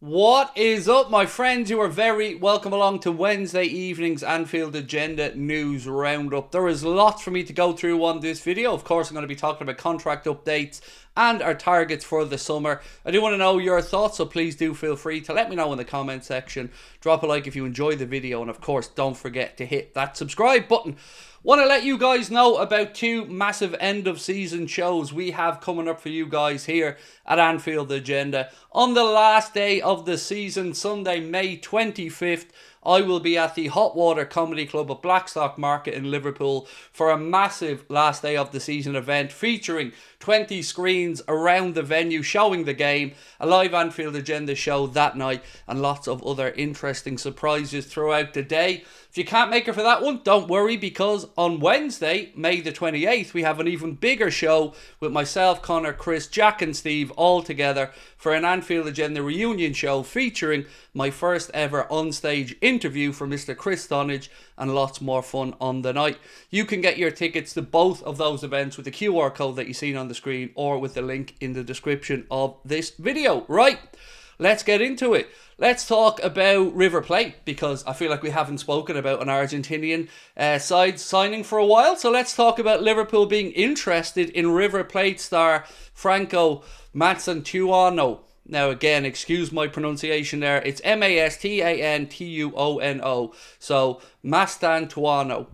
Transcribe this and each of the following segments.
What is up, my friends? You are very welcome along to Wednesday evening's Anfield Agenda News Roundup. There is lots for me to go through on this video. Of course, I'm going to be talking about contract updates and our targets for the summer. I do want to know your thoughts, so please do feel free to let me know in the comment section. Drop a like if you enjoyed the video, and of course, don't forget to hit that subscribe button. Want to let you guys know about two massive end of season shows we have coming up for you guys here at Anfield Agenda. On the last day of the season, Sunday, May 25th, I will be at the Hot Water Comedy Club at Blackstock Market in Liverpool for a massive last day of the season event featuring 20 screens around the venue showing the game, a live Anfield Agenda show that night, and lots of other interesting surprises throughout the day. If you can't make it for that one, don't worry, because on Wednesday, May the 28th, we have an even bigger show with myself, Connor, Chris, Jack and Steve all together for an Anfield Agenda reunion show featuring my first ever onstage interview for Mr. Chris Stonage and lots more fun on the night. You can get your tickets to both of those events with the QR code that you've seen on the screen or with the link in the description of this video. Right, let's get into it. Let's talk about River Plate, because I feel like we haven't spoken about an Argentinian side signing for a while. So let's talk about Liverpool being interested in River Plate star Franco Mastantuono. Now again, excuse my pronunciation there. It's Mastantuono. So Mastantuono.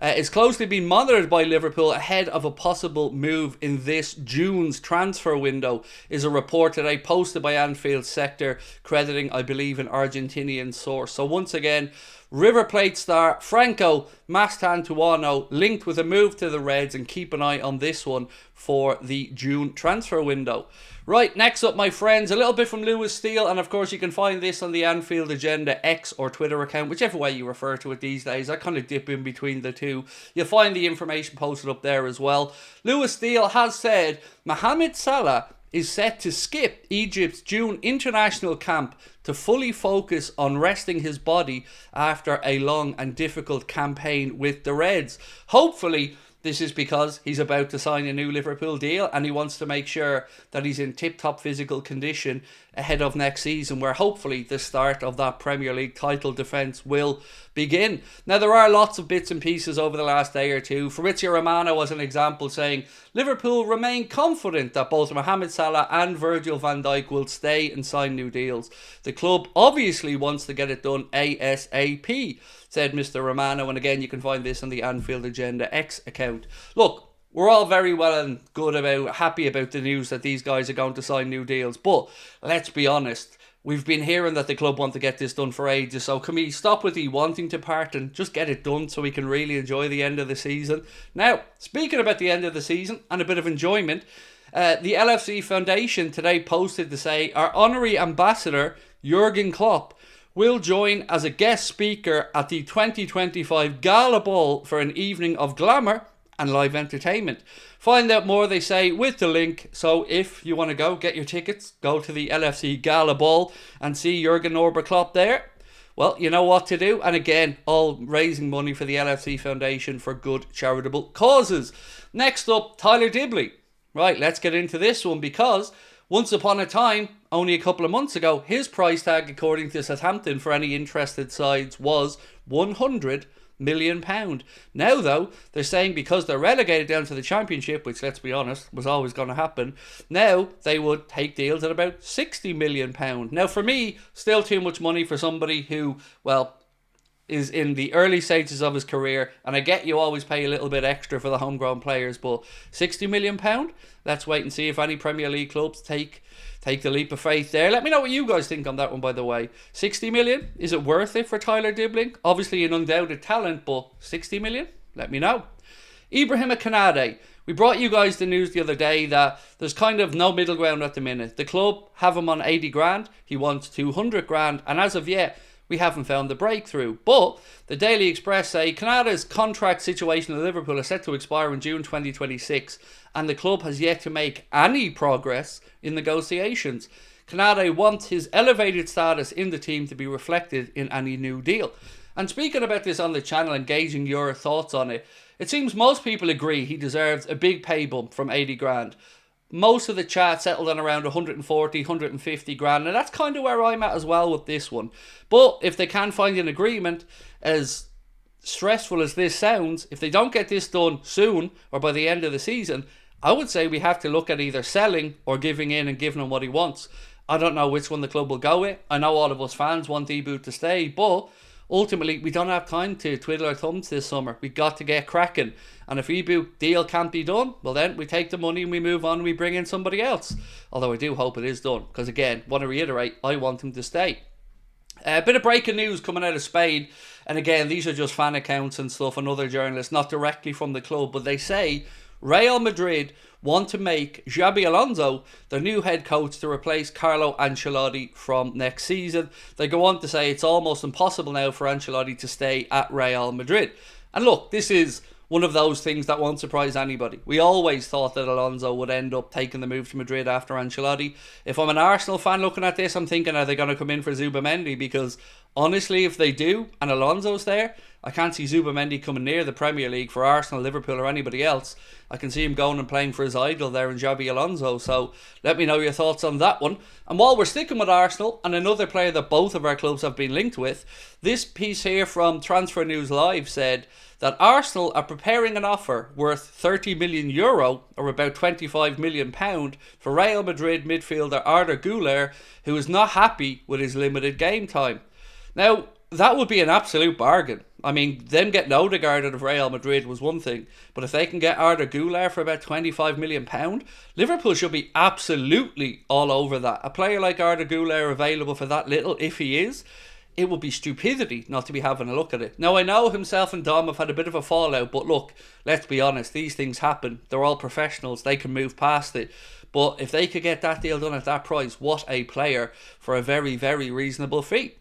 It's closely been monitored by Liverpool ahead of a possible move in this June's transfer window, is a report today posted by Anfield Sector, crediting, I believe, an Argentinian source. So once again, River Plate star Franco Mastantuono linked with a move to the Reds, and keep an eye on this one for the June transfer window. Right, next up, my friends, a little bit from Lewis Steele, and of course you can find this on the Anfield Agenda X or Twitter account, whichever way you refer to it these days. I kind of dip in between the two. You'll find the information posted up there as well. Lewis Steele has said Mohamed Salah is set to skip Egypt's June international camp to fully focus on resting his body after a long and difficult campaign with the Reds. Hopefully, this is because he's about to sign a new Liverpool deal and he wants to make sure that he's in tip-top physical condition ahead of next season, where hopefully the start of that Premier League title defence will begin. Now, there are lots of bits and pieces over the last day or two. Fabrizio Romano was an example, saying Liverpool remain confident that both Mohamed Salah and Virgil van Dijk will stay and sign new deals. The club obviously wants to get it done ASAP, said Mr. Romano, and again you can find this on the Anfield Agenda X account. Look, we're all very well and good happy about the news that these guys are going to sign new deals, but let's be honest, we've been hearing that the club want to get this done for ages, so can we stop with the wanting to part and just get it done so we can really enjoy the end of the season? Now, speaking about the end of the season and a bit of enjoyment, the LFC Foundation today posted to say our honorary ambassador, Jurgen Klopp, will join as a guest speaker at the 2025 Gala Ball for an evening of glamour and live entertainment. Find out more, they say, with the link. So if you want to go, get your tickets, go to the LFC Gala Ball and see Jurgen Norbert Klopp there. Well, you know what to do. And again, all raising money for the LFC Foundation for good charitable causes. Next up, Tyler Dibley. Right, let's get into this one, because once upon a time, only a couple of months ago, his price tag, according to Southampton, for any interested sides was £100 million. Now, though, they're saying because they're relegated down to the Championship, which, let's be honest, was always going to happen, now they would take deals at about £60 million. Now, for me, still too much money for somebody who, well, is in the early stages of his career, and I get you always pay a little bit extra for the homegrown players, but £60 million? Let's wait and see if any Premier League clubs take the leap of faith there. Let me know what you guys think on that one, by the way. 60 million, is it worth it for Tyler Dibley? Obviously an undoubted talent, but 60 million? Let me know. Ibrahim Konate. We brought you guys the news the other day that there's kind of no middle ground at the minute. The club have him on 80 grand, he wants 200 grand, and as of yet, we haven't found the breakthrough. But the Daily Express say Konate's contract situation at Liverpool is set to expire in June 2026, and the club has yet to make any progress in negotiations. Konate wants his elevated status in the team to be reflected in any new deal. And speaking about this on the channel, engaging your thoughts on it, it seems most people agree he deserves a big pay bump from 80 grand. most of the chat settled on around 140, 150 grand, and that's kind of where I'm at as well with this one. But if they can find an agreement, as stressful as this sounds, if they don't get this done soon or by the end of the season, I would say we have to look at either selling or giving in and giving him what he wants. I don't know which one the club will go with. I know all of us fans want Ibu to stay, but ultimately we don't have time to twiddle our thumbs this summer. We've got to get cracking. And if Ibu deal can't be done, well then we take the money and we move on and we bring in somebody else. Although I do hope it is done, because again, want to reiterate, I want him to stay. A bit of breaking news coming out of Spain, and again, these are just fan accounts and stuff and other journalists, not directly from the club, but they say Real Madrid want to make Xabi Alonso their new head coach to replace Carlo Ancelotti from next season. They go on to say it's almost impossible now for Ancelotti to stay at Real Madrid. And look, this is one of those things that won't surprise anybody. We always thought that Alonso would end up taking the move to Madrid after Ancelotti. If I'm an Arsenal fan looking at this, I'm thinking, are they going to come in for Zubamendi? Because honestly, if they do and Alonso's there, I can't see Zubamendi coming near the Premier League for Arsenal, Liverpool or anybody else. I can see him going and playing for his idol there in Xabi Alonso. So let me know your thoughts on that one. And while we're sticking with Arsenal and another player that both of our clubs have been linked with, this piece here from Transfer News Live said that Arsenal are preparing an offer worth €30 million, or about £25 million, for Real Madrid midfielder Arda Güler, who is not happy with his limited game time. Now, that would be an absolute bargain. I mean, them getting Odegaard out of Real Madrid was one thing, but if they can get Arda Güler for about £25 million, Liverpool should be absolutely all over that. A player like Arda Güler available for that little, if he is, it would be stupidity not to be having a look at it. Now, I know himself and Dom have had a bit of a fallout, but look, let's be honest, these things happen. They're all professionals. They can move past it. But if they could get that deal done at that price, what a player for a very, very reasonable fee.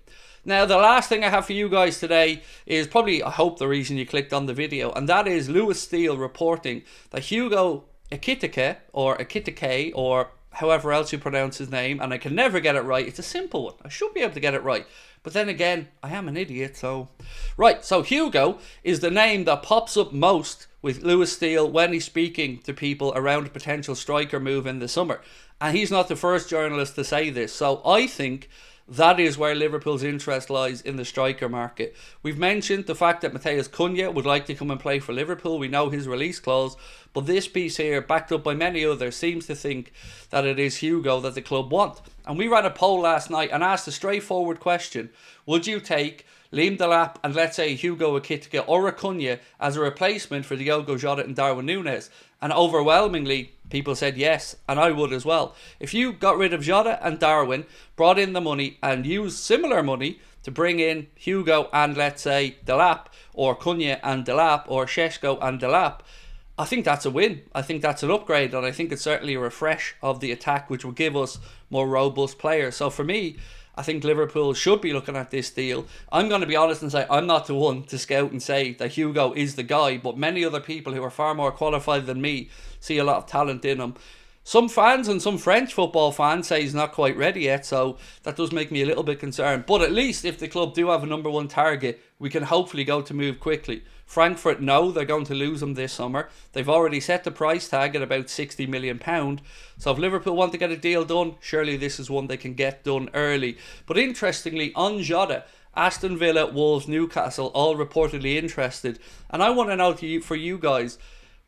Now, the last thing I have for you guys today is probably, I hope, the reason you clicked on the video, and that is Lewis Steele reporting that Hugo EKITIKE, or however else you pronounce his name, and I can never get it right. It's a simple one. I should be able to get it right. But then again, I am an idiot, so... Right, so Hugo is the name that pops up most with Lewis Steele when he's speaking to people around a potential striker move in the summer. And he's not the first journalist to say this, so I think that is where Liverpool's interest lies in the striker market. We've mentioned the fact that Matheus Cunha would like to come and play for Liverpool. We know his release clause. But this piece here, backed up by many others, seems to think that it is Hugo that the club want. And we ran a poll last night and asked a straightforward question. Would you take Liam Delap and let's say Hugo EKITIKE or Cunha as a replacement for Diogo Jota and Darwin Núñez? And overwhelmingly, people said yes, and I would as well. If you got rid of Jota and Darwin, brought in the money and used similar money to bring in Hugo and let's say Delap, or Cunha and Delap, or Šeško and Delap, I think that's a win. I think that's an upgrade, and I think it's certainly a refresh of the attack, which will give us more robust players. So for me, I think Liverpool should be looking at this deal. I'm going to be honest and say I'm not the one to scout and say that Hugo is the guy, but many other people who are far more qualified than me see a lot of talent in him. Some fans and some French football fans say he's not quite ready yet, so that does make me a little bit concerned. But at least if the club do have a number one target, we can hopefully go to move quickly. Frankfurt know they're going to lose him this summer. They've already set the price tag at about £60 million. So if Liverpool want to get a deal done, surely this is one they can get done early. But interestingly, on Jota, Aston Villa, Wolves, Newcastle, all reportedly interested. And I want to know for you guys,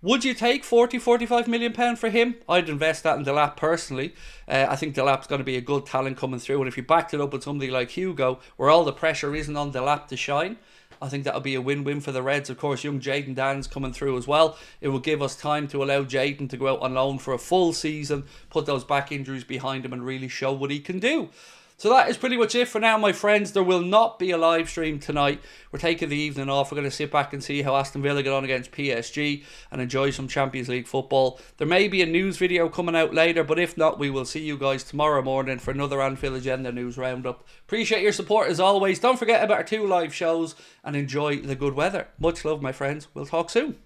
would you take £40-45 million for him? I'd invest that in Delap personally. I think Delap's going to be a good talent coming through. And if you backed it up with somebody like Hugo, where all the pressure isn't on Delap to shine, I think that'll be a win-win for the Reds. Of course, young Jadon Dan's coming through as well. It will give us time to allow Jadon to go out on loan for a full season, put those back injuries behind him and really show what he can do. So that is pretty much it for now, my friends. There will not be a live stream tonight. We're taking the evening off. We're going to sit back and see how Aston Villa get on against PSG and enjoy some Champions League football. There may be a news video coming out later, but if not, we will see you guys tomorrow morning for another Anfield Agenda news roundup. Appreciate your support as always. Don't forget about our 2 live shows and enjoy the good weather. Much love, my friends. We'll talk soon.